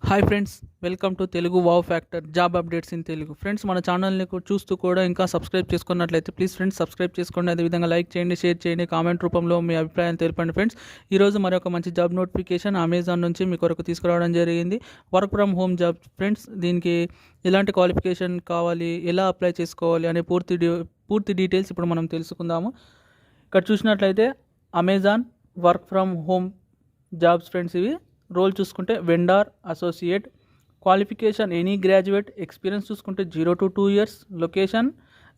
Hi friends, welcome to Telugu wow factor job updates in Telugu. Friends, మన ఛానల్ని చూస్తూ కూడా ఇంకా సబ్స్క్రైబ్ చేసుకున్నట్లయితే ప్లీజ్ ఫ్రెండ్స్ సబ్స్క్రైబ్ చేసుకోండి. అదేవిధంగా లైక్ చేయండి, షేర్ చేయండి, కామెంట్ రూపంలో మీ అభిప్రాయం తెలపండి. ఫ్రెండ్స్, ఈరోజు మరొక మంచి జాబ్ నోటిఫికేషన్ అమెజాన్ నుంచి మీ కొరకు తీసుకురావడం జరిగింది. Work from home job. Friends, దీనికి ఎలాంటి క్వాలిఫికేషన్ కావాలి, ఎలా అప్లై చేసుకోవాలి అనే పూర్తి డీటెయిల్స్ ఇప్పుడు మనం తెలుసుకుందాము. ఇక్కడ చూసినట్లయితే Amazon work from home jobs friends. ఇవి రోల్ చూసుకుంటే vendor associate, qualification any graduate, experience చూసుకుంటే 0 to 2 years, లొకేషన్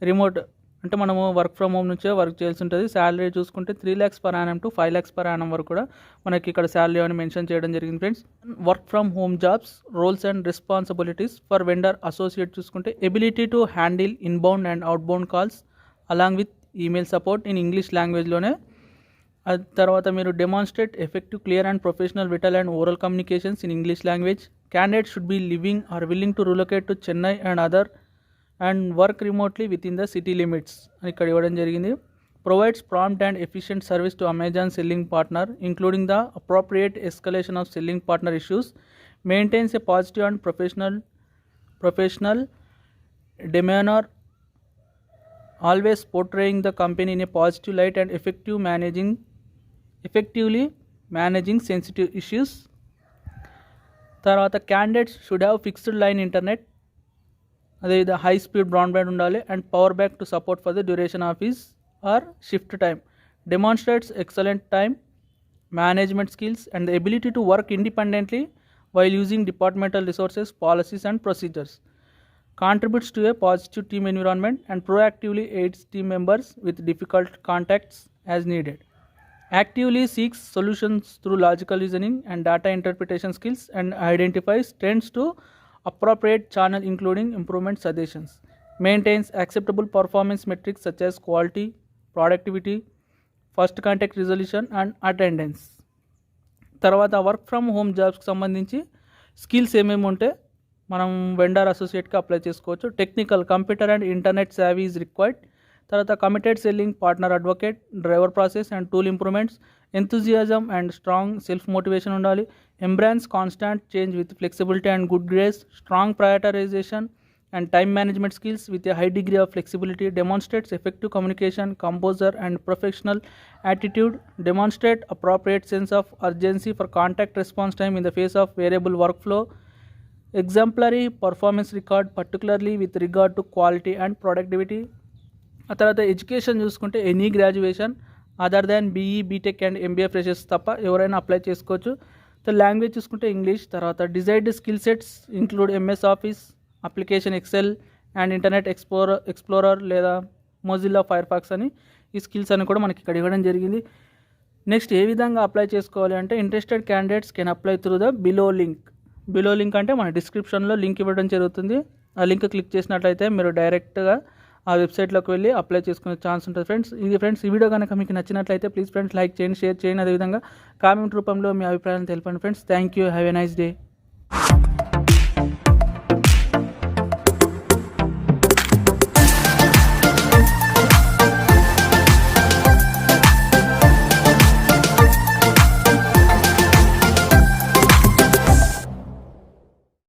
రిమోట్, అంటే మనము వర్క్ ఫ్రమ్ హోమ్ నుంచే వర్క్ చేయాల్సి ఉంటుంది. శాలరీ చూసుకుంటే 3 lakhs per annum to 5 lakhs per annum వరకు కూడా మనకి ఇక్కడ శాలరీ అని మెన్షన్ చేయడం జరిగింది. Friends, work from home jobs roles and responsibilities for vendor associate చూసుకుంటే ability to handle inbound and outbound calls along with email support in English లాంగ్వేజ్లోనే. తర్వాత మీరు demonstrate effective, clear and professional విటల్ and oral communications in English language. Candidate should be living or willing to relocate to Chennai and work remotely within the city limits అని ఇక్కడ ఇవ్వడం జరిగింది. Provides prompt and efficient service to Amazon selling partner including the appropriate escalation of selling partner issues. Maintains A positive and professional demeanor, always portraying the company in a positive light and effectively managing sensitive issues. తర్వాత candidates should have fixed line internet, అదే high speed broadband ఉండాలి and power back to support for the duration of his are shift time. Demonstrates excellent time management skills and the ability to work independently while using departmental resources, policies and procedures. Contributes to a positive team environment and proactively aids team members with difficult contacts as needed. Actively seeks solutions through logical reasoning and data interpretation skills and identifies trends to appropriate channel including improvement suggestions. Maintains acceptable performance metrics such as quality, productivity, first contact resolution and attendance. తర్వాత work from home జాబ్స్కి సంబంధించి skills ఏమేమి ఉంటే మనం vendor అసోసియేట్కి apply చేసుకోవచ్చు. Technical, computer and internet savvy is required. తర్వాత committed selling, partner advocate, driver process and tool improvements, enthusiasm and strong self motivation ఉండాలి. Embrace constant change with flexibility and good grace, strong prioritization and time management skills with a high degree of flexibility. Demonstrates effective communication, composure and professional attitude. Demonstrate appropriate sense of urgency for contact response time in the face of variable workflow. Exemplary performance record, particularly with regard to quality and productivity. ఆ తర్వాత education చూసుకుంటే any graduation other than BE, B Tech and MBA freshers తప్ప ఎవరైనా apply చేసుకోవచ్చు. Language చూసుకుంటే English. తర్వాత desired skill sets include MS Office, application Excel and Internet Explorer లేదా Mozilla Firefox అని ఈ స్కిల్స్ అని కూడా మనకి ఇక్కడ ఇవ్వడం జరిగింది. నెక్స్ట్ ఏ విధంగా అప్లై చేసుకోవాలి అంటే interested candidates can apply through the below link అంటే మన డిస్క్రిప్షన్లో లింక్ ఇవ్వడం జరుగుతుంది. ఆ లింక్ క్లిక్ చేసినట్లయితే మీరు డైరెక్ట్గా ఆ వెబ్సైట్లోకి వెళ్ళి అప్లై చేసుకునే ఛాన్స్ ఉంటుంది. ఫ్రెండ్స్, ఈ వీడియో కనుక మీకు నచ్చినట్లయితే ప్లీజ్ ఫ్రెండ్స్ లైక్ చేయండి, షేర్ చేయండి, అదేవిధంగా కామెంట్ రూపంలో మీ అభిప్రాయాన్ని తెలపండి. Friends, thank you, have a nice day.